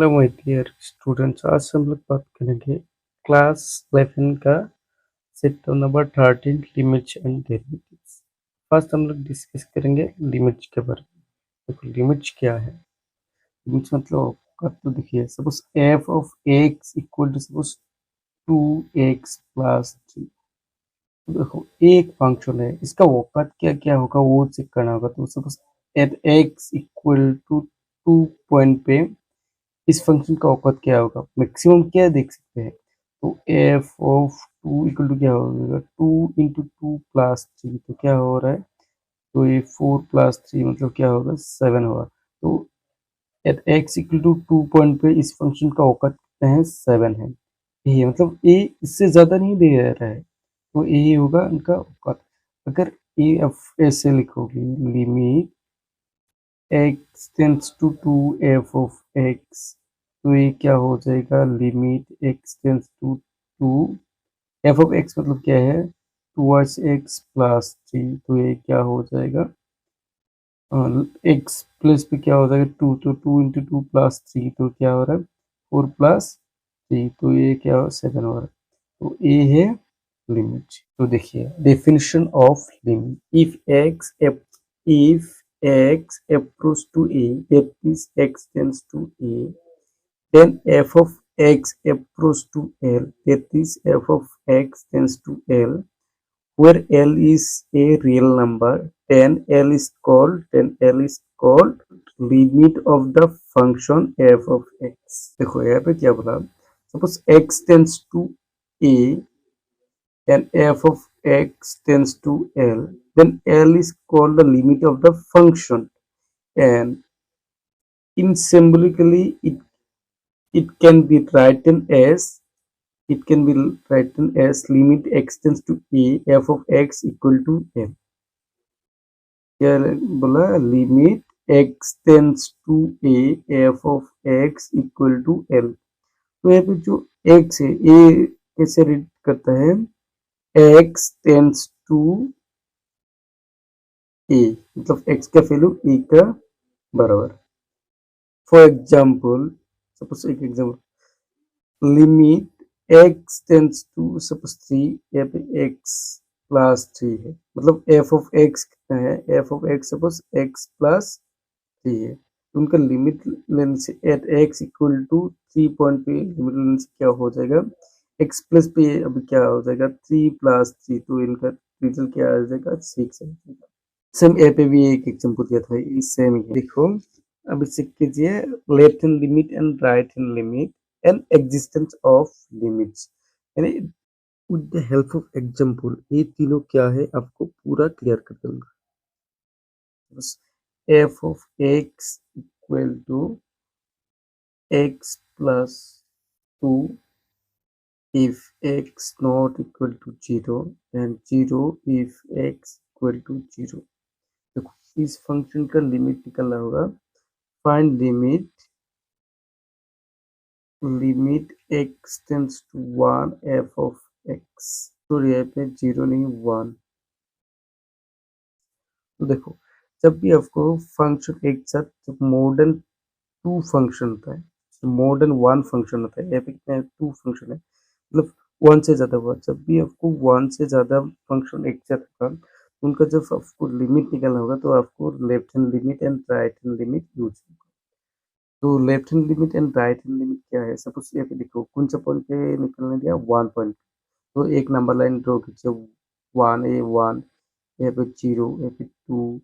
Hello my dear students, आज हम लोग बात करेंगे क्लास 11 का chapter number 13 limits and derivatives. First हम लोग डिस्कस करेंगे लिमिट्स के बारे में। देखो लिमिट्स क्या है। लिमिट्स मतलब तो देखिए, suppose f of x equal to suppose 2x plus 3। देखो एक फंक्शन है, इसका औकात क्या क्या होगा वो चेक करना होगा। तो suppose at x equal to 2 point पे इस फंक्शन का औकात क्या होगा, मैक्सिमम क्या देख सकते हैं। तो एफ ऑफ 2 इक्वल टू क्या होगा, 2 इंटू 2 प्लस 3, तो क्या हो रहा है, तो ये 4 प्लस 3 मतलब क्या होगा, 7 होगा। तो at x equal to 2 point पे इस फंक्शन का औकात कितना है, 7 है। ये मतलब ए इससे ज्यादा नहीं दे रहा है, तो ये होगा इनका औकात। अगर ए एफ ऐसे लिखोगे, limit x tends to 2 f of x, तो ये क्या हो जाएगा, limit x tends to 2 f of x मतलब क्या है, 2x प्लस 3, तो ये क्या हो जाएगा, x प्लस पे क्या हो जाएगा 2, तो 2 इंटू 2 प्लस 3, तो क्या हो रहा है 4 प्लस 3, तो ये क्या हो 7 हो रहा है। तो ये है लिमिट। तो देखिए definition of limit, if x approach to a, that is x tends to a, then f of x approach to L, that is f of x tends to L, where L is a real number, then L is called limit of the function f of x। देखो यहाँ पे क्या बोला, suppose x tends to a and f of x tends to L, then L is called the limit of the function, and in symbolically it can be written as limit x tends to a f of x equal to L। क्या बोला, limit x tends to a f of x equal to L। तो यहाँ पे जो x है ये कैसे read करता है, x टेंड्स टू a, मतलब x का वैल्यू a का बराबर। फॉर एग्जाम्पल, सपोज एक example, limit x tends to suppose 3, यहाँ पे x प्लस 3 है, मतलब f ऑफ x कितना है, f of x suppose x plus 3 है। तो उनका लिमिट लेने से at x equal to 3 point पे लिमिट लेने से क्या हो जाएगा, x प्लस पे अभी क्या हो जाएगा 3 प्लस 3, तो इनका रिजल्ट क्या आ जाएगा 6 आ जाएगा। सेम ए पे भी एक एग्जाम्पल दिया था, सेम ही है। देखो अब चेक कीजिए, left hand limit and right hand limit and existence of limits, यानी with the help of example ये तीनों क्या है आपको पूरा क्लियर कर दूंगा। f of x equal to x plus 2 if x not equal to 0 and 0 if x equal to 0। देखो इस फंक्शन का लिमिट निकालना होगा, find limit x tends to 1 f of x, तो यहाँ पे 0 नहीं 1। तो देखो जब भी आपको फंक्शन एक साथ जब मोर देन 2 फंक्शन होता है, मोर देन 1 फंक्शन होता है, यहाँ पे कितना है 2 फंक्शन है, मतलब 1 से ज़्यादा हुआ, जब भी आपको 1 से ज़्यादा फंक्शन एक साथ होगा उनका जब आपको लिमिट निकालना होगा तो आपको left hand limit and right hand limit use होगा। तो left hand limit and right hand limit क्या है, सपोज यहाँ पे देखो कौन सा पॉइंट पे निकलने दिया 1 पॉइंट, तो एक नंबर लाइन ड्रॉ कीजिए 1 ए 1, यहाँ पे 0, यहाँ पे 2।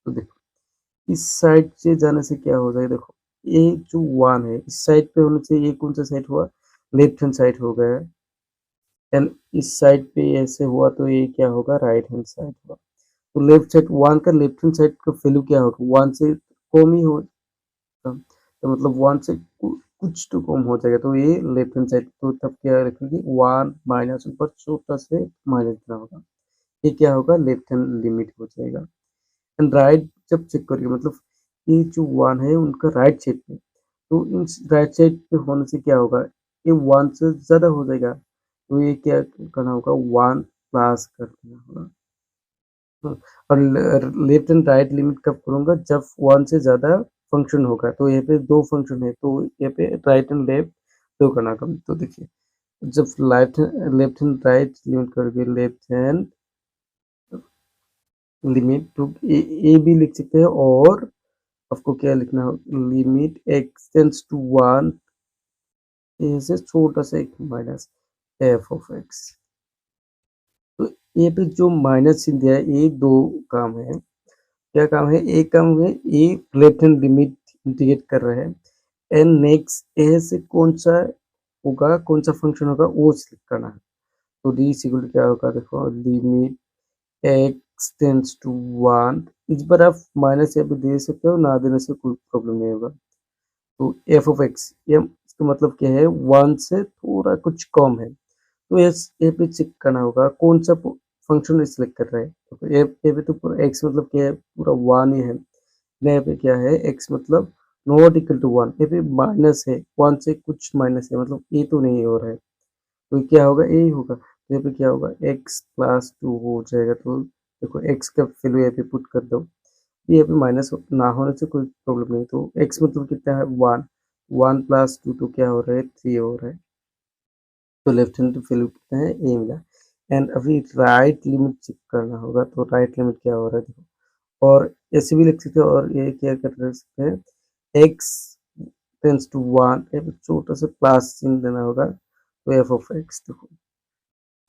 तो देखो इस साइड से जाने से क्या हो जाएगा, देखो ये जो 1 है इस साइड पे होने से ये कौन सा साइड हुआ, लेफ्ट हैंड साइड हो गया, एंड इस साइड पे ऐसे हुआ तो ये क्या होगा, राइट हैंड साइड हुआ। तो लेफ्ट साइड 1 का लेफ्ट हैंड साइड का वैल्यू क्या होगा, 1 से कम ही होगा, तो मतलब 1 से कुछ तो कम हो जाएगा, तो ये लेफ्ट हैंड साइड, तो तब क्या रखेंगे 1 माइनस ऊपर छोटा से माइनस देना होगा, ये क्या होगा लेफ्ट हैंड लिमिट हो जाएगा। एंड राइट जब चेक करिए, मतलब ये जो 1 है उनका राइट साइड पे, तो इन राइट साइड पे होने से क्या होगा, ये 1 से ज़्यादा हो जाएगा, तो ये क्या करना होगा 1 प्लस कर देना होगा। और लेफ्ट एंड राइट लिमिट कब करूँगा, जब 1 से ज़्यादा फंक्शन होगा, तो यहाँ पे दो फंक्शन है, तो यहाँ पे राइट एंड लेफ्ट दो करना कम। तो देखिए जब लेफ्ट हैंड राइट लिमिट करके लेफ्ट हैंड लिमिट टू ए भी लिख सकते हैं, और आपको क्या लिखना हो, लिमिट एक्स टेंड्स टू 1 से छोटा सा एक माइनस एफ ऑफ एक्स। तो ये पे जो माइनस चिन्ह दिया है, ये दो काम है। क्या काम है, एक काम है ये लेफ्ट हैंड लिमिट इंटीग्रेट कर रहे हैं, एंड नेक्स्ट ए से कौन सा होगा, कौन सा फंक्शन होगा वो सिलेक्ट करना है। तो डी इक्वल क्या होगा, देखो लिमिट एक्स टेंड्स टू 1, इस बार आप माइनस यहाँ पे दे सकते हो, ना देने से कोई प्रॉब्लम नहीं होगा। तो एफ ऑफ एक्स, ये इसका मतलब क्या है, 1 से थोड़ा कुछ कम है, तो ये पे चेक करना होगा कौन सा फंक्शन सिलेक्ट कर रहा है। तो ये पे तो पूरा एक्स मतलब क्या है, पूरा 1 ही है। यहाँ पे क्या है, एक्स मतलब नॉट इक्वल टू 1, ये पे माइनस है, 1 से कुछ माइनस है, मतलब ये तो नहीं हो रहा है, तो क्या होगा, यही होगा। तो यहाँ पे क्या होगा, एक्स प्लस 2 हो जाएगा। तो देखो एक्स का वैल्यू यहाँ पे पुट कर दो, यहाँ पे माइनस ना होने से कोई प्रॉब्लम नहीं। तो एक्स मतलब कितना है, 1, 1 प्लस 2 तो क्या हो रहा है, 3 हो रहा है। तो लेफ्ट हैंड वैल्यू कितना है, ए मिला। एंड अभी राइट लिमिट चेक करना होगा, तो राइट लिमिट क्या हो रहा है देखो, और ऐसे भी लिख सकते हो, और ये क्या कर सकते हैं, एक्स टेंस टू 1, छोटा सा प्लस चिन्ह देना होगा, तो एफ ऑफ एक्स। देखो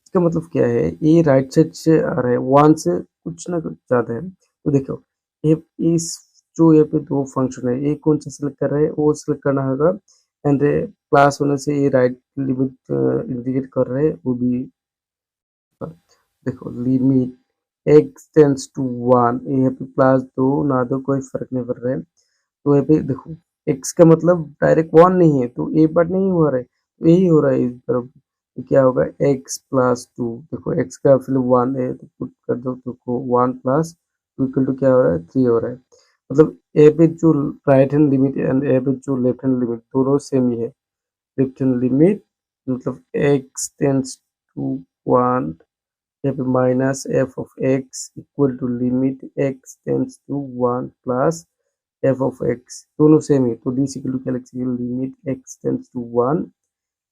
इसका मतलब क्या है, ये राइट साइड से आ रहा है, 1 से कुछ ना कुछ ज्यादा है। तो देखो ये इस जो यहाँ पे दो फंक्शन है, ये कौन सा सिलेक्ट कर रहा है, वो सिलेक्ट करना होगा। एंड प्लस होने से ये राइट लिमिट इंडिकेट कर रहे हैं, वो भी देखो लिमिट एक्स टेंस टू 1, यहाँ पे प्लस दो ना दो कोई फर्क नहीं पड़ रहा है। तो यहाँ पे देखो एक्स का मतलब डायरेक्ट 1 नहीं है, तो ये बात नहीं हो रहा है, तो यही हो रहा है इस तरफ। तो क्या होगा, एक्स प्लस 2, देखो एक्स का फिर 1 है तो पुट कर दो, देखो 1 प्लस 2 इक्वल टू क्या हो रहा है, 3 हो रहा है। मतलब ए पे जो right hand limit and a पे जो लेफ्ट हैंड लिमिट दोनों सेम ही है। लेफ्ट हैंड लिमिट मतलब एक्स टेंस टू 1, यहाँ पे minus f of x equal to limit x tends to 1 plus f of x, दोनों सेम है। तो डी इक्वल टू क्या लिख सकते हैं, limit x tends to 1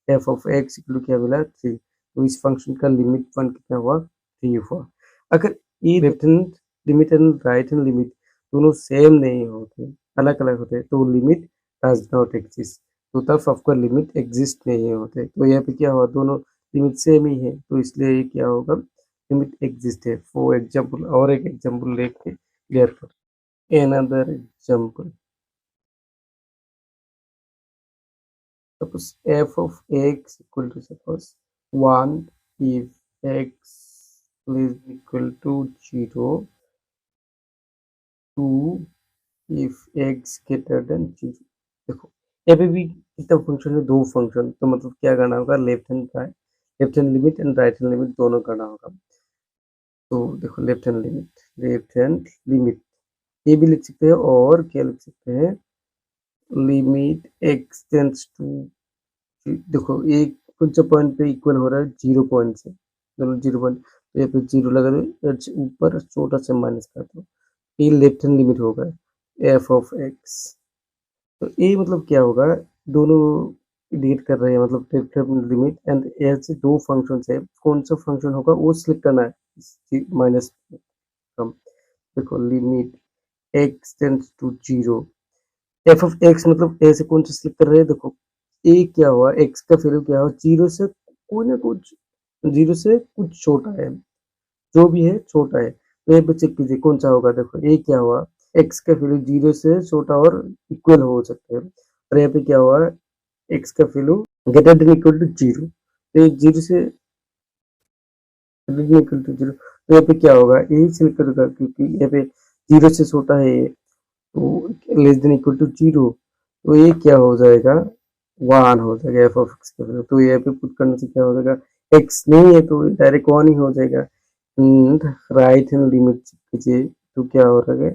f of x equal to क्या मिला, 3। तो इस फंक्शन का लिमिट 1 कितना हुआ, 3 हुआ। अगर ये left hand limit and right hand limit दोनों सेम नहीं होते, अलग अलग होते, तो लिमिट डज नॉट एग्जिस्ट, तो तब आपका लिमिट एग्जिस्ट नहीं होते। तो यहाँ पे क्या हुआ, दोनों लिमिट सेम ही है, तो इसलिए ये क्या होगा, लिमिट एग्जिस्ट है। फॉर एग्जाम्पल, और एक एग्जाम्पल लेके क्लियर कर, another example, suppose f of x equal to suppose 1 if x is equal to 0, 2 if x greater than 0। देखो यहाँ पे भी कितना फंक्शन है, दो फंक्शन, तो मतलब क्या करना होगा, left hand limit and right hand limit दोनों करना होगा। तो देखो लेफ्ट हैंड लिमिट ये भी लिख सकते हैं, और क्या लिख सकते हैं, लिमिट एक्स टेंस टू, देखो एक कुछ पॉइंट पे इक्वल हो रहा है 0 पॉइंट से, चलो 0 पॉइंट, तो यहाँ पे 0 लगा दो, ऊपर छोटा से माइनस कर दो, ये लेफ्ट हैंड लिमिट होगा एफ ऑफ एक्स। तो ये मतलब क्या होगा, दोनों इंडिकेट कर रहे हैं, मतलब लेफ्ट हैंड लिमिट एंड ऐसे दो फंक्शन है, कौन सा फंक्शन होगा वो सिलेक्ट करना है, माइनस कम। देखो limit x tends to 0, f of x मतलब ए से कौन सा सिलेक्ट कर रहे हैं, देखो ए क्या हुआ, एक्स का वैल्यू क्या हुआ, 0 से कोई ना कुछ, 0 से कुछ छोटा है, जो भी है छोटा है। तो ये पे चेक कीजिए कौन सा होगा, देखो ए क्या हुआ, एक्स का वैल्यू 0 से छोटा और इक्वल हो सकते हैं, और यहाँ पे क्या हुआ, एक्स का value greater than equal to 0, तो 0 से ग्रेटर देन इक्वल टू 0, तो यहाँ पे क्या होगा, यही सिलेक्ट करेगा, क्योंकि यहाँ पे 0 से छोटा है, तो लेस देन इक्वल टू 0, तो ये क्या हो जाएगा, 1 हो जाएगा एफ ऑफ एक्स का वैल्यू। तो ये पे पुट करने से क्या हो जाएगा, एक्स नहीं है तो डायरेक्ट 1 ही हो जाएगा। राइट हैंड लिमिट कीजिए, तो क्या हो रहा है,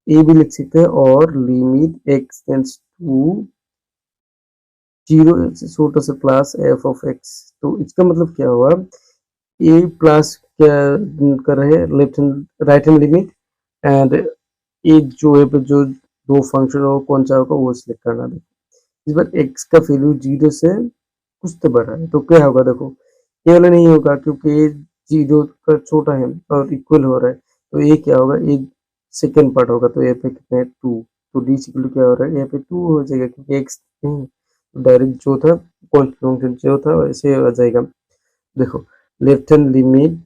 ए भी लिख सकते हैं, और लिमिट एक्स टेंस टू 0 से छोटा से प्लस एफ ऑफ एक्स। तो इसका मतलब क्या हुआ, ए प्लस क्या कर रहे हैं, left hand right hand limit, and ये जो है जो दो फंक्शन हो कौन सा होगा वो सिलेक्ट करना। देखो इस बार x का वैल्यू 0 से कुछ तो बढ़ रहा है तो क्या होगा, देखो ये वाला नहीं होगा क्योंकि ये 0 का छोटा है और इक्वल हो रहा है, तो ये क्या होगा, ये सेकेंड पार्ट होगा, तो यहाँ पे कितना है 2, तो डी इक्वल क्या हो रहा है, यहाँ पे 2 हो जाएगा क्योंकि x नहीं, तो डायरेक्ट जो था कॉन्स्टेंट जो था वैसे आ जाएगा। देखो left hand limit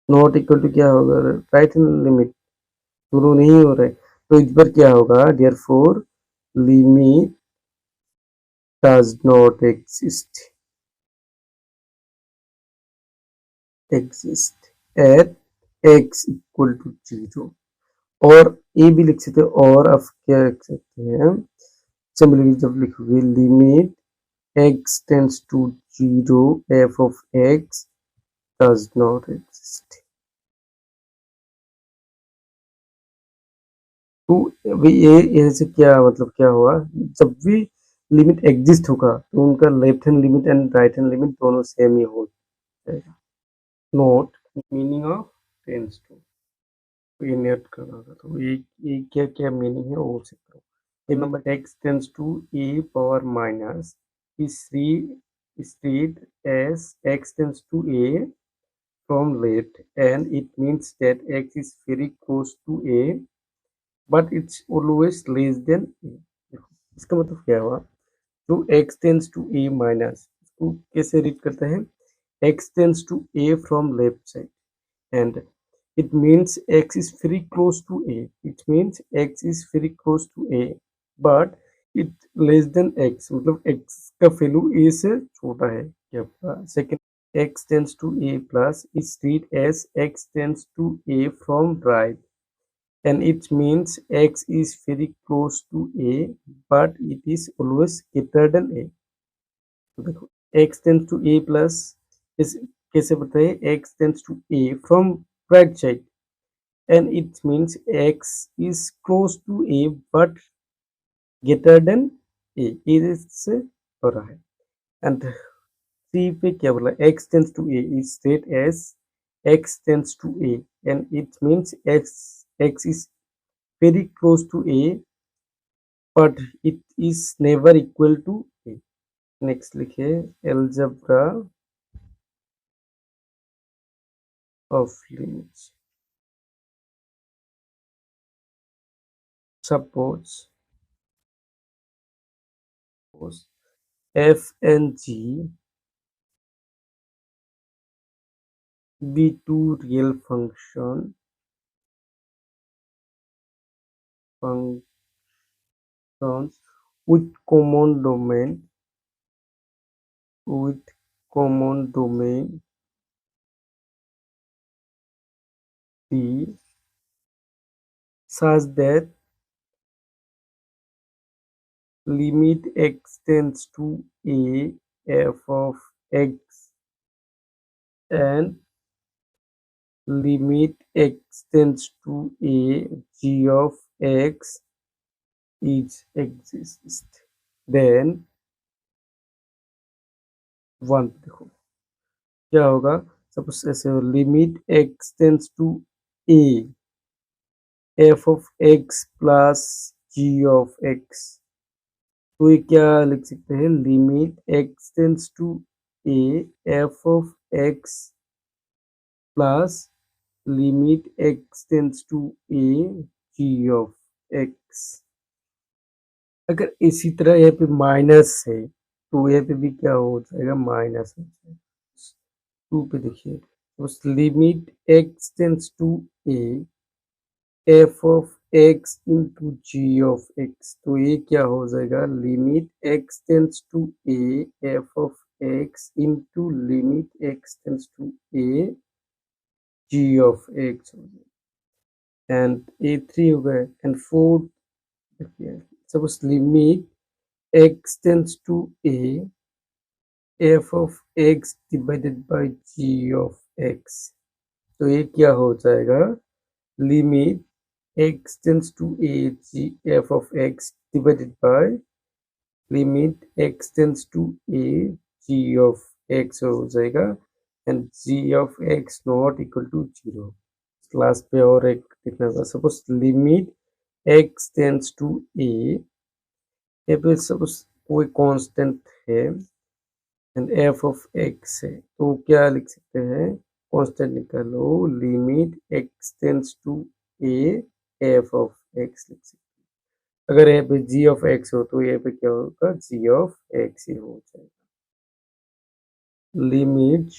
not equal to क्या होगा, राइट हैंड लिमिट, दोनों नहीं हो रहे, तो इस बार क्या होगा, therefore limit does not exist at x equal to 0, और ये भी लिख सकते हैं, और आप क्या लिख सकते हैं, सिंपली जब लिखोगे limit x tends to 0 f of x does not exist, तो अभी ये से क्या मतलब क्या हुआ, जब भी लिमिट एग्जिस्ट होगा तो उनका left hand limit and right hand limit दोनों सेम ही हो जाएगा। Note meaning of tends to, तो ये नोट करना होगा, तो ये क्या क्या मीनिंग है वो चेक करो। Number x tends to e power minus is read as x tends to a from left, and it means that x is very close to a but it's always less than a। देखो इसका मतलब क्या हुआ, जो x tends to a minus इसको कैसे read करते हैं, x tends to a from left side and it means x is very close to a, it means x is very close to a but it less than x, मतलब x का value a से छोटा है क्या आपका। Second x tends to a plus is read as x tends to a from right and it means x is very close to a but it is always greater than a। तो देखो x tends to a plus इस कैसे बताइए, x tends to a from right side and it means x is close to a but greater than a, इससे हो रहा है। And सी पे क्या बोला, x tends to a is read as x tends to a and it means x is very close to a but it is never equal to a। Next लिखे algebra of limits, suppose f and g be two real functions with common domain D such that limit x tends to a f of x and limit x tends to a g of x is exist, then one देखो क्या होगा, suppose ऐसे limit x tends to a f of x plus g of x, तो ये क्या लिख सकते हैं, limit x tends to a f of x plus limit x tends to a g of x। अगर इसी तरह यहाँ पे माइनस है तो यहाँ पे भी क्या हो जाएगा, माइनस हो जाएगा। 2 पे देखिए, उस limit x tends to a f of x into g of x, तो ये क्या हो जाएगा, limit x tends to a f of x into limit x tends to a g of x हो जाएगा। एंड ये 3 हो गए एंड 4 देखिए, suppose limit x tends to a f of x divided by g of x, तो ये क्या हो जाएगा, limit x tends to a g f of x divided by limit x tends to a g of x हो जाएगा and g of x not equal to 0। Class पे और एक लिखना था, suppose limit x tends to ए, यहाँ पे suppose कोई कांस्टेंट है एंड एफ ऑफ एक्स है, तो क्या लिख सकते हैं, कांस्टेंट निकालो, limit x tends to a f of x लिख सकते हैं। अगर यहाँ पे जी ऑफ एक्स हो तो यहाँ पे क्या होगा, जी ऑफ एक्स ही हो जाएगा। Limit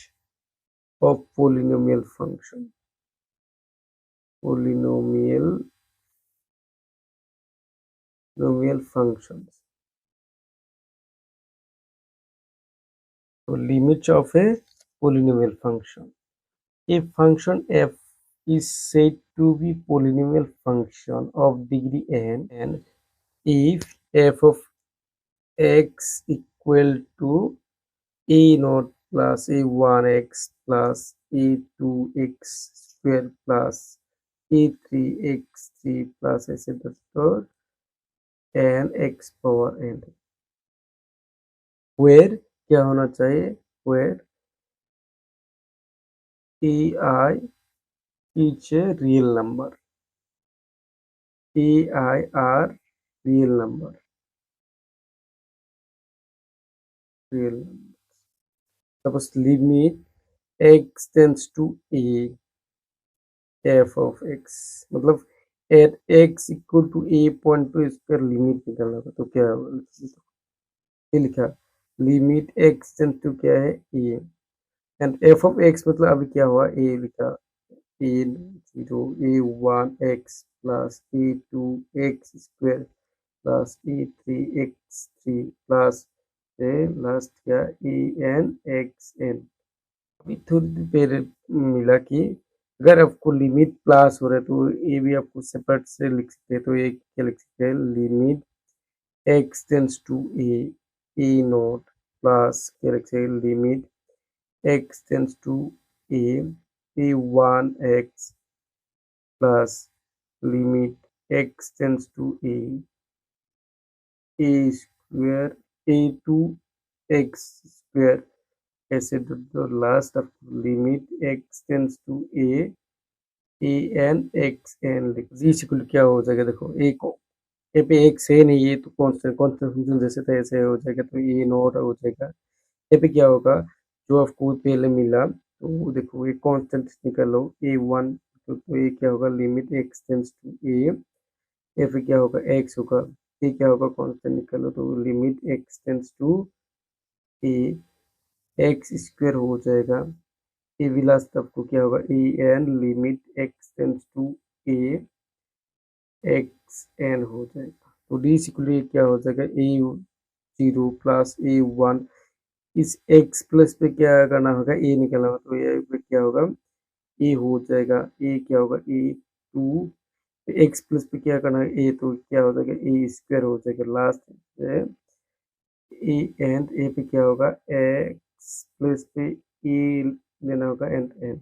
of polynomial function, polynomial functions. So limits of a polynomial function. A function f is said to be polynomial function of degree n, and if f of x equal to a naught plus a1x plus a2x square plus a3x3 plus etc. and x power n, where क्या होना चाहिए, where ai is a real number, ai are real number, real number. Suppose limit x tends to a f of x, मतलब at x equal to a point पे इस पर limit निकालना होगा, तो क्या ये लिखा, लिमिट x टेंड टू क्या है a, and f of x मतलब अभी क्या हुआ, a लिखा, a0 a1x plus a2x square plus a3x3 plus last क्या an xn। अभी थोड़ी देर पहले मिला कि अगर आपको लिमिट प्लस हो रहा है तो ये भी आपको सेपरेट से लिख सकते हैं, तो ये क्या लिख सकते हैं, limit x tends to a naught plus क्या लिख सकते हैं, limit x tends to a a1x plus limit x tends to a square a2x square, ऐसे तो last of limit x tends to a an x n g equal क्या हो जाएगा, देखो a को ए पे x है नहीं, ये तो कांस्टेंट कांस्टेंट फंक्शन जैसे था ऐसे हो जाएगा, तो a नॉट हो जाएगा। ए पे क्या होगा, जो आपको पहले मिला, तो देखो ये कांस्टेंट निकालो a1, तो ये क्या होगा, limit x tends to a, या फिर क्या होगा x होगा, ये क्या होगा, कांस्टेंट निकालो, तो limit x tends to a x square हो जाएगा, ए भी लास्ट आपको क्या होगा, ए N limit x tends to a x N हो जाएगा, तो डी इक्वल क्या हो जाएगा, a0 प्लस a1, इस x प्लस पे क्या करना होगा, a निकालना होगा, तो ये पे क्या होगा, a हो जाएगा, a क्या होगा a2, एक्स प्लस पे क्या करना है ए, तो क्या हो जाएगा ए स्क्वायर हो जाएगा, लास्ट ए एंड ए पे क्या होगा, एक्स प्लस पे ए लेना होगा एंड एन,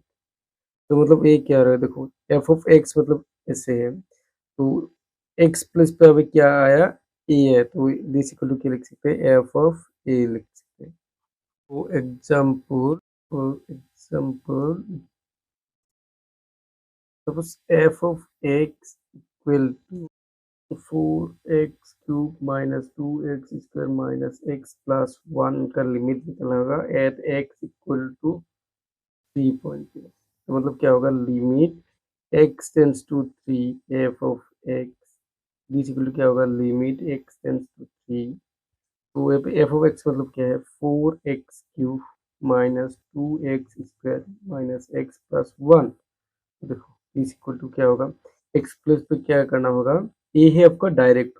तो मतलब ए क्या हो रहा है, देखो एफ ऑफ एक्स मतलब ऐसे है, तो एक्स प्लस पे अभी क्या आया, ए है, तो दिस इक्वल टू क्या लिख सकते हैं, एफ ऑफ ए लिख सकते हैं। तो example suppose f of x equal to 4x cube minus 2x square minus x plus 1 का लिमिट निकलना होगा एट x इक्वल टू 3.0, तो मतलब क्या होगा, limit x tends to 3 f of x this equal to क्या होगा, लिमिट x टेंड्स टू 3, तो एफ ऑफ x मतलब क्या है, 4x cube minus 2x square minus x plus 1, देखो इज इक्वल टू क्या होगा, x प्लस पे क्या करना होगा, ए है आपका डायरेक्ट,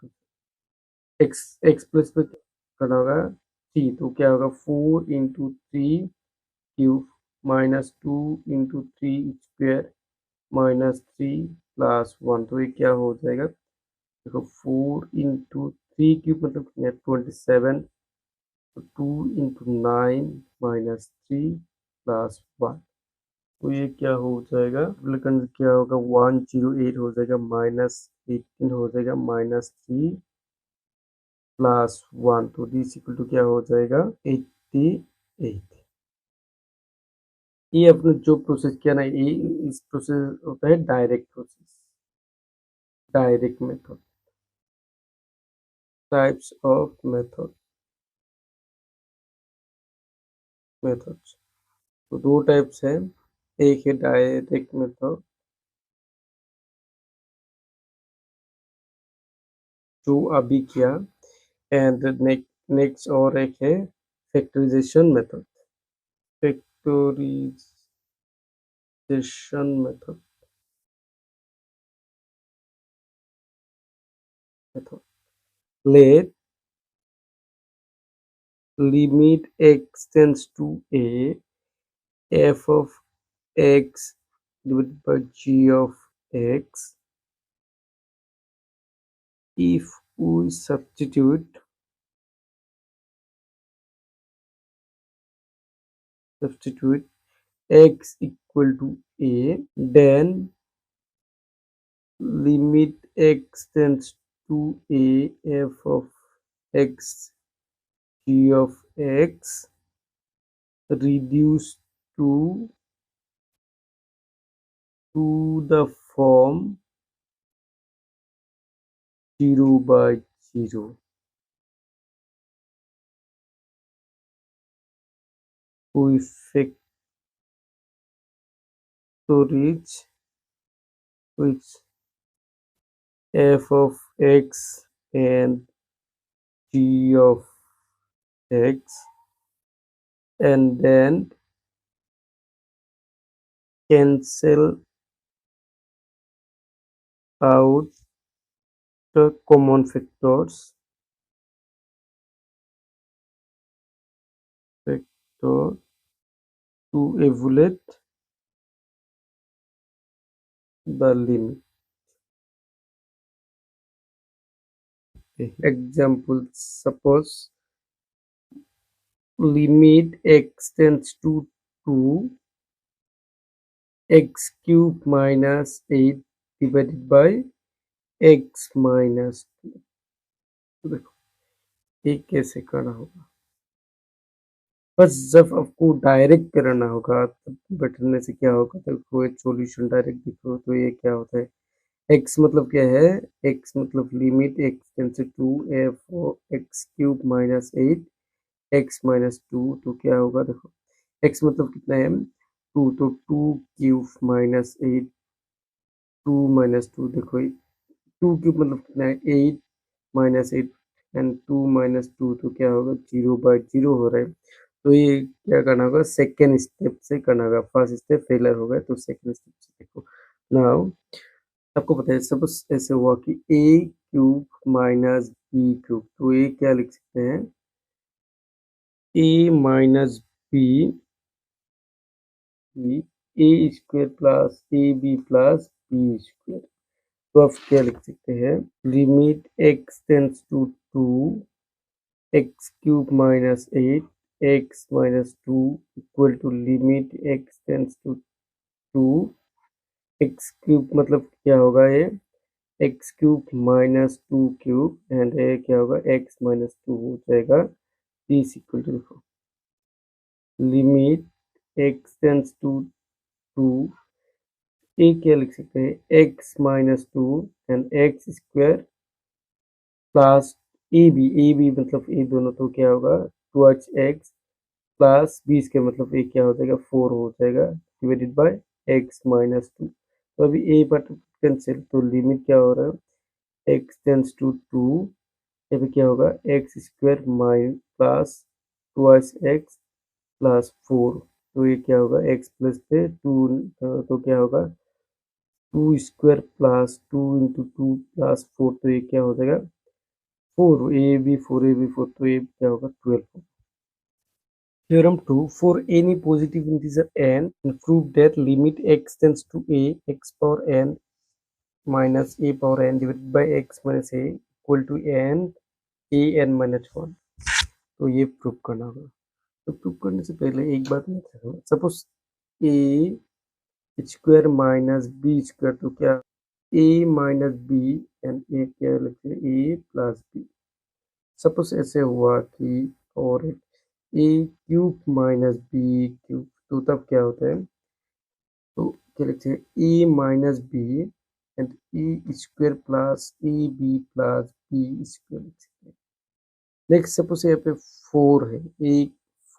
एक्स एक्स प्लस पे करना होगा 3, तो क्या होगा 4 × 3 क्यूब माइनस 2 × 3 स्क्वायर माइनस 3 + 1, तो ये क्या हो जाएगा, देखो 4 × 3 क्यूब मतलब 27, तो 2 × 9 -3 + 1, तो ये क्या हो जाएगा, लेकिन क्या होगा 108 हो जाएगा, -18 हो जाएगा, -3 + 1, तो डी इक्वल टू क्या हो जाएगा 88। ये अपने जो प्रोसेस किया ना, ये इस प्रोसेस होता है direct process, direct method. Types of methods, तो दो टाइप्स है, एक है डायरेक्ट मेथड जो अभी किया, एंड नेक्स्ट और एक है factorization method. Factorization method let limit x tends to a, f of x divided by g of x, if we substitute x equal to a, then limit x tends to a, f of x g of x reduced to the form 0 by 0. We factorize which f of x and g of x, and then cancel out the common factor to evaluate the limit. Example, suppose limit x tends to 2, x cube minus 8 divided by x minus 2. तो देखो ये कैसे करना होगा, बस जब आपको direct करना होगा तब बैठने से क्या होगा, तो कोई सॉल्यूशन डायरेक्ट दिखो तो ये क्या होता है, x मतलब क्या है, x मतलब limit x tends to f x cube minus 8 x minus 2, तो क्या होगा देखो, x मतलब कितना है 2, तो 2 क्यूब माइनस 8, 2 माइनस 2, देखो 2 क्यूब मतलब कितना है 8 माइनस 8 एंड 2 माइनस 2, तो क्या होगा 0 बाय 0 हो रहा है। तो ये क्या करना होगा, सेकेंड स्टेप से करना होगा, फर्स्ट स्टेप फेलर हो गया तो सेकेंड स्टेप से देखो। नाउ आपको पता है सपोज ऐसे हुआ कि a cube minus B cube, तो ये क्या लिख सकते हैं, a minus b A square plus A B plus B square, तो आप क्या लिख सकते हैं, limit x tends to 2, x cube minus 8 x minus 2 equal to limit x tends to 2, x cube मतलब क्या होगा ये x cube minus 2 cube, and ये क्या होगा x माइनस 2 हो जाएगा, इज इक्वल टू देखो limit x tends to 2, a क्या लिख सकते हैं x minus 2 and x square plus A b मतलब ए दोनों, तो क्या होगा 2x प्लस बी स्क्वायर मतलब ए क्या हो जाएगा 4 हो जाएगा डिवाइडेड बाय x माइनस 2, तो अभी ए पर कैंसिल, तो लिमिट क्या हो रहा है x टेंस टू 2, यहाँ पे क्या होगा x square minus plus 2x plus 4, तो ये क्या होगा x प्लस पे 2, तो क्या होगा 2 स्क्वायर प्लस 2 इंटू 2 प्लस 4, तो ये क्या हो जाएगा 4 तो ये क्या होगा 12। Theorem 2, for any positive integer n, prove that limit x tends to a, x power n minus a power n divided by x minus a equal to n a n minus 1, तो ये prove करना होगा। तो prove करने से पहले एक बात याद रखना, suppose a square minus b square, तो क्या a minus B and a क्या लिखते हैं a प्लस बी, सपोज ऐसे हुआ कि और A cube minus B cube, तो तब क्या होता है, तो क्या लिखते हैं A minus B and A square plus A B plus B square लिख सकते हैं। नेक्स्ट सपोज यहाँ पे 4 है, ए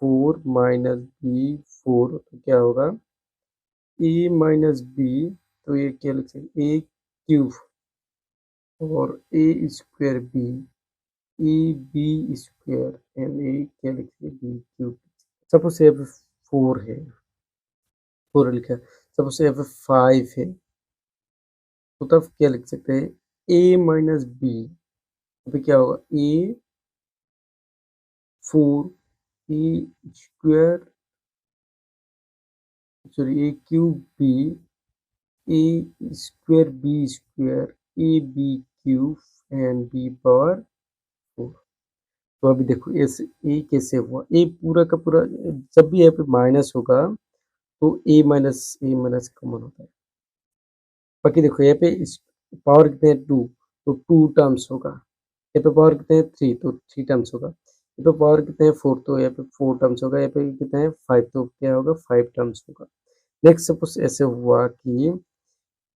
4 माइनस बी 4, तो क्या होगा ए माइनस बी, तो ये क्या लिख सकते हैं, ए क्यूब और A square B, A B square and A क्या लिख सकते हैं, बी क्यूब। सपोज यहाँ पे 4 है, 4 लिखा है। सपोज यहाँ पे 5 है, तो तब क्या लिख सकते हैं, ए माइनस बी, अभी क्या होगा, A 4 A square, sorry A cube B, A square B square, A B cube and B power 4। तो अभी देखो ऐसे ए कैसे हुआ, ए पूरा का पूरा, जब भी यहाँ पे माइनस होगा तो ए माइनस कॉमन होता है। बाकी देखो यहाँ पे पावर कितने हैं, 2, तो 2 टर्म्स होगा। यहाँ पे पावर कितने हैं, 3, तो 3 टर्म्स होगा। यहाँ पे पावर कितने हैं, 4, तो यहाँ पे 4 टर्म्स होगा। यहाँ पे कितने हैं, 5, तो क्या होगा, 5 टर्म्स होगा। नेक्स्ट सपोज ऐसे हुआ कि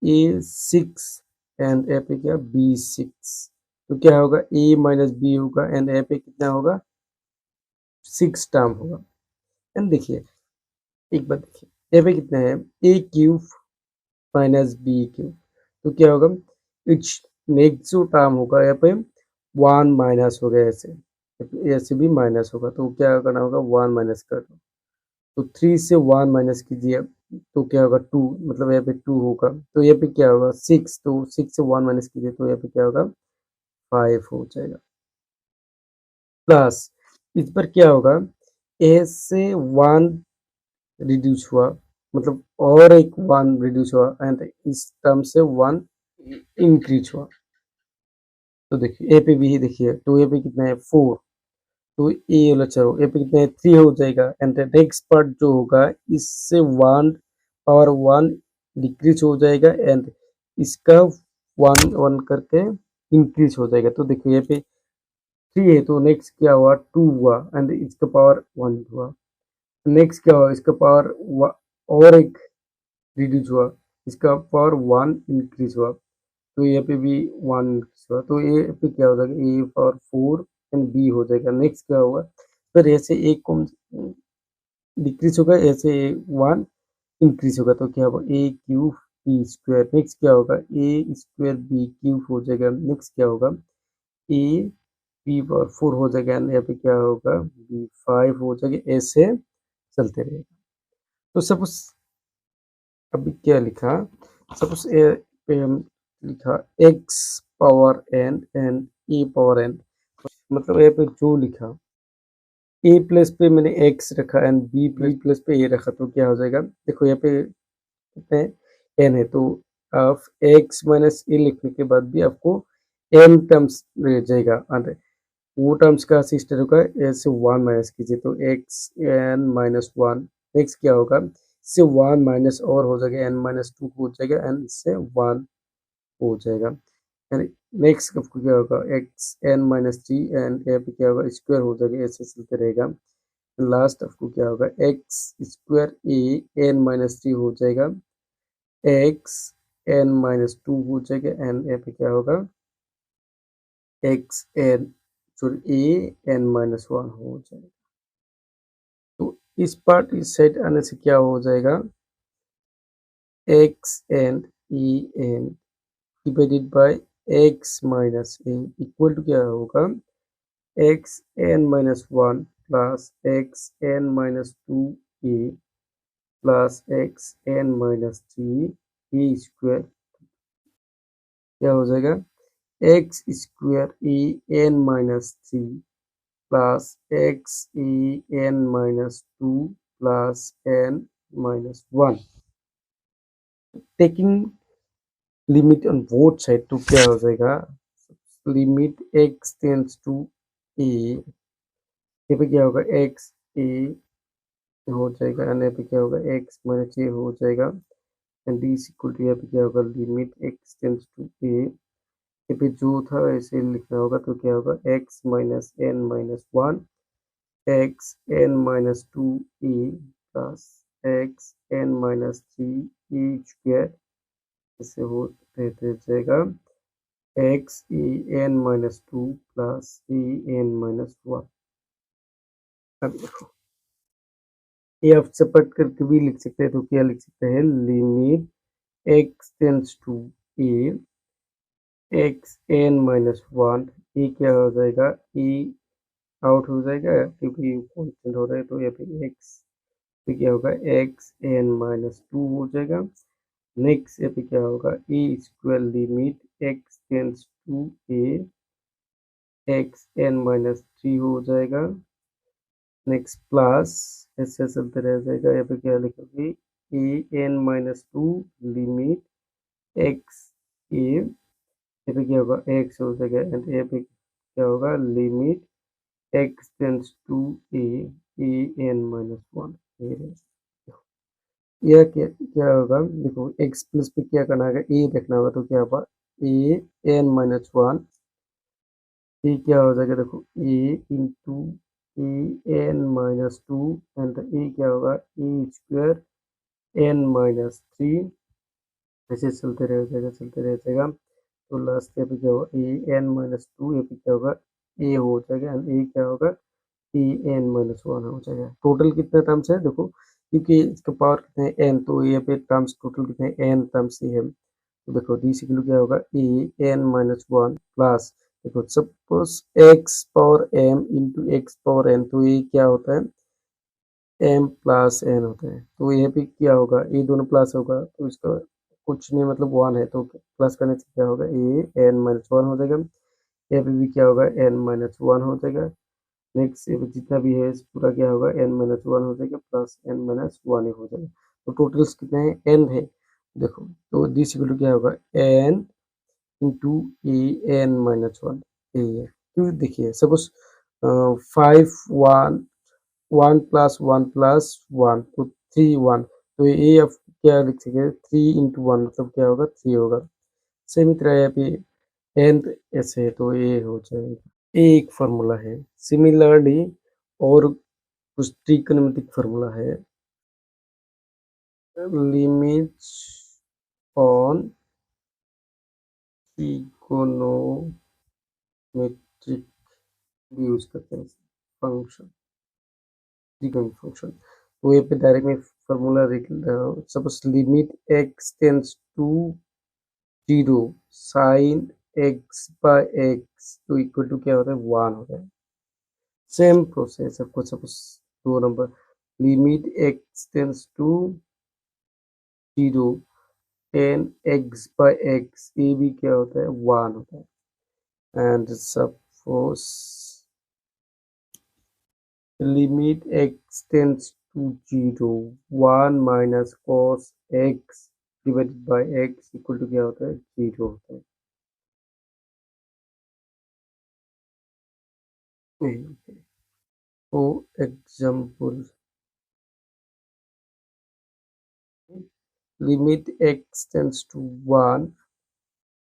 ए 6 एंड यहाँ पे क्या, बी 6, तो क्या होगा, ए माइनस बी होगा एंड यहाँ पे कितना होगा, 6 टर्म होगा। एंड देखिए एक बार देखिए यहाँ पे कितना है, ए क्यूब माइनस बी क्यूब, तो क्या होगा, इच नेक्स्ट जो टर्म होगा यहाँ पे 1 माइनस हो गया, ऐसे ऐसे भी माइनस होगा, तो क्या करना होगा, 1 माइनस कर दो। तो 3 से 1 माइनस कीजिए, तो क्या होगा, 2, मतलब यहाँ पे 2 होगा। तो यहाँ पे क्या होगा, 6, तो 6 से 1 माइनस कीजिए, तो यहाँ पे क्या होगा, 5 हो जाएगा। प्लस इस पर क्या होगा, ए से 1 रिड्यूस हुआ, मतलब और एक 1 रिड्यूस हुआ एंड इस टर्म से 1 इंक्रीज हुआ। तो देखिए ए पे भी देखिए, तो ए पे कितना है, 4, तो ए वाला चलो ए पे कितना है, 3 हो जाएगा एंड नेक्स्ट पार्ट जो होगा, इससे 1 पावर 1 डिक्रीज हो जाएगा एंड इसका 1 1 करके इंक्रीज हो जाएगा। तो देखिए यहाँ पे 3 है, तो नेक्स्ट क्या हुआ, 2 हुआ एंड इसका पावर 1 हुआ। नेक्स्ट क्या हुआ, इसका पावर और एक रिड्यूस हुआ, इसका पावर 1 इंक्रीज हुआ, तो यहाँ पे भी 1 इंक्रीज हुआ, तो ए पे क्या हो जाएगा, ए पावर 4 एंड बी हो जाएगा। नेक्स्ट क्या होगा, फिर ऐसे एक कौन डिक्रीज होगा, ऐसे 1 इंक्रीज होगा, तो क्या होगा, ए क्यूब बी स्क्वायर। नेक्स्ट क्या होगा, ए स्क्वायर बी क्यूब हो जाएगा। नेक्स्ट क्या होगा, ए बी पावर 4 हो जाएगा एंड यहाँ पे क्या होगा, बी 5 हो जाएगा, ऐसे चलते रहेगा। तो सपोज अभी क्या लिखा, सपोज पे हम लिखा x power n and a power n, मतलब यहाँ पे जो लिखा ए प्लस पे मैंने एक्स रखा एंड बी प्लस पे ए रखा, तो क्या हो जाएगा, देखो यहाँ पे कितने एन है, तो आप एक्स माइनस ए लिखने के बाद भी आपको एन टर्म्स रह जाएगा और वो टर्म्स का सिस्टर होगा, ऐसे 1 माइनस कीजिए, तो एक्स एन माइनस 1। नेक्स्ट क्या होगा, इससे 1 माइनस और हो जाएगा, एन माइनस 2 हो जाएगा एंड इससे 1 हो जाएगा। नेक्स्ट आपको क्या होगा, एक्स एन माइनस 3 एंड यहाँ पे क्या होगा, स्क्वायर हो जाएगा, ऐसे चलते रहेगा। लास्ट आपको क्या होगा, x square a N minus 3 हो जाएगा, एक्स एन माइनस 2 हो जाएगा एंड यहाँ पे क्या होगा, x N sorry A N minus 1 हो जाएगा। तो इस पार्ट इस साइड आने से क्या हो जाएगा, x and e n divided by x minus a equal to क्या होगा, x N minus 1 plus x N minus 2 a plus x N minus 3 a square, क्या हो जाएगा, x square a N minus 3 plus x a N minus 2 plus n minus 1, taking limit on both side, तो क्या हो जाएगा, limit x tends to ए, यहाँ पे क्या होगा, एक्स ए हो जाएगा एंड यहाँ पे क्या होगा, एक्स माइनस ए हो जाएगा and d is equal to, यहाँ पे क्या होगा, लिमिट एक्स टेंड्स टू ए, यहाँ पे जो था ऐसे लिखना होगा, तो क्या होगा, x minus n minus 1 x N minus 2 a plus x N minus 3 a square इसे हो रहते जाएगा x e n minus two plus e n minus one. अब देखो ये आप सेपरेट करके भी लिख सकते हैं, तो क्या लिख सकते हैं, limit x tends to A x N minus one, ये क्या हो जाएगा, ई आउट हो जाएगा क्योंकि कॉन्स्टेंट हो रहा है, तो यहाँ पे एक्स पे क्या होगा, एक्स एन माइनस टू हो जाएगा। नेक्स्ट यहाँ पे क्या होगा, A square limit x tends to A x N minus three हो जाएगा। नेक्स्ट प्लस ऐसे चलते रह जाएगा, यहाँ पे क्या लिखोगे, A N minus two limit x A, यहाँ पे क्या होगा, एक्स हो जाएगा, एंड यहाँ पे क्या होगा, limit x tends to a a N minus one. यह क्या क्या होगा, देखो एक्स प्लस पे क्या करना है, ए रखना होगा, तो क्या होगा, ए एन माइनस वन, ये क्या हो जाएगा, देखो A into A N minus two, and A क्या होगा, A square N minus three, ऐसे चलते रह जाएगा चलते रह जाएगा। तो लास्ट पे क्या होगा, ए एन माइनस टू, ये पे क्या होगा, ए हो जाएगा, एंड ए क्या होगा, ए एन माइनस वन हो जाएगा। टोटल कितने टर्म्स है देखो, क्योंकि इसका पावर कितने हैं एन, तो ये पे टर्म्स टोटल कितने हैं, एन टर्म्स ही है। तो देखो डी इक्वल क्या होगा, A N minus one plus, देखो suppose x power m into x power n, तो ये क्या होता है, एम प्लस एन होता है। तो ये पे क्या होगा, ये दोनों प्लस होगा, तो इसका कुछ नहीं मतलब वन है, तो प्लस करने से क्या होगा, ए एन माइनस वन हो जाएगा। यहाँ पे भी क्या होगा, एन माइनस वन हो जाएगा। नेक्स्ट जितना भी है पूरा क्या होगा, एन माइनस वन हो जाएगा, प्लस एन माइनस वन हो जाएगा। तो टोटल्स कितने हैं, एन है। देखो तो दिस इक्वल टू क्या होगा, N into A N minus one, ए है। क्योंकि देखिए suppose five one one plus one तो थ्री वन, तो ये अब क्या लिख सकते, थ्री इंटू वन मतलब क्या होगा, थ्री होगा। सेम तरह यहाँ पे एन ऐसे है, तो ये हो जाएगा, ये एक फार्मूला है। सिमिलरली और कुछ ट्रिग्नोमेट्रिक फार्मूला है, लिमिट्स ऑन ट्रिगोनोमेट्रिक भी यूज करते हैं फंक्शन, ट्रिगोनोमेट्रिक फंक्शन। तो ये पे डायरेक्ट में फार्मूला लिख रहा हूँ, suppose limit x tends to zero sine x by x तो इक्वल टू क्या होता है, वन होता है। सेम प्रोसेस आपको सपोज दो number, limit x tends to zero tan x by x, ये भी क्या होता है, वन होता है। And suppose limit x tends to zero one minus cos x divided by x equal to क्या होता है, जीरो होता है। तो example, limit x tends to one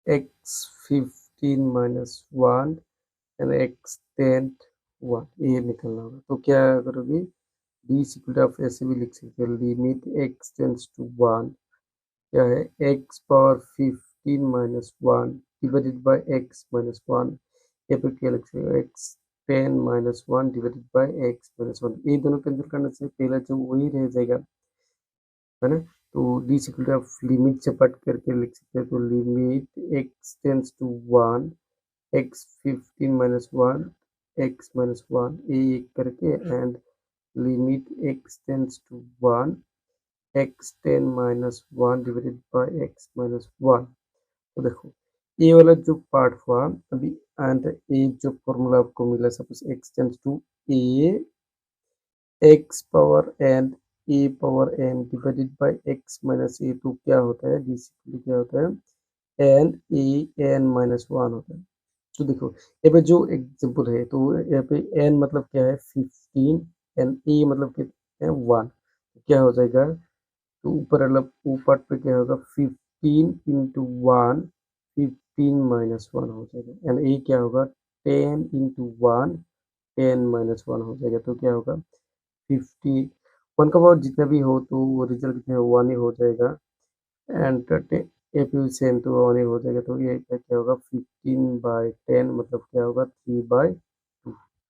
x fifteen minus one and x ten one, ये निकलना होगा। तो क्या करोगे, डी इक्वल आप ऐसे भी लिख सकते हो, limit x tends to one क्या है, x power fifteen minus one divided by x minus one, यहाँ पे क्या लिख सकते हो, x ten minus one divided by x minus one, ये दोनों कैंसिल करने से पहला जो वही रह जाएगा, है ना। तो डी इक्वल आप लिमिट से पट करके लिख सकते हैं, तो limit x tends to one x fifteen minus one x minus one, ये एक करके, and limit x tends to one x ten minus one divided by x minus one. तो देखो ये वाला जो पार्ट हुआ अभी, एंड ये जो फॉर्मूला आपको मिला, suppose x tends to A x power N A power N divided by x minus A, तो क्या होता है, बेसिकली क्या होता है, N A N minus one होता है। तो देखो यहाँ पे जो एग्जाम्पल है, तो यहाँ पे एन मतलब क्या है, फिफ्टीन, एंड ए मतलब कितना है, वन, क्या हो जाएगा, तो ऊपर मतलब ऊपर पे क्या होगा, fifteen into one fifteen minus one हो जाएगा, एंड ए क्या होगा, ten into one ten minus one हो जाएगा। तो क्या होगा, फिफ्टी, वन का पावर जितना भी हो तो वो रिजल्ट कितना वन ही हो जाएगा। And A P same to one ही हो जाएगा, तो ये क्या होगा 15/10 मतलब क्या होगा 3/10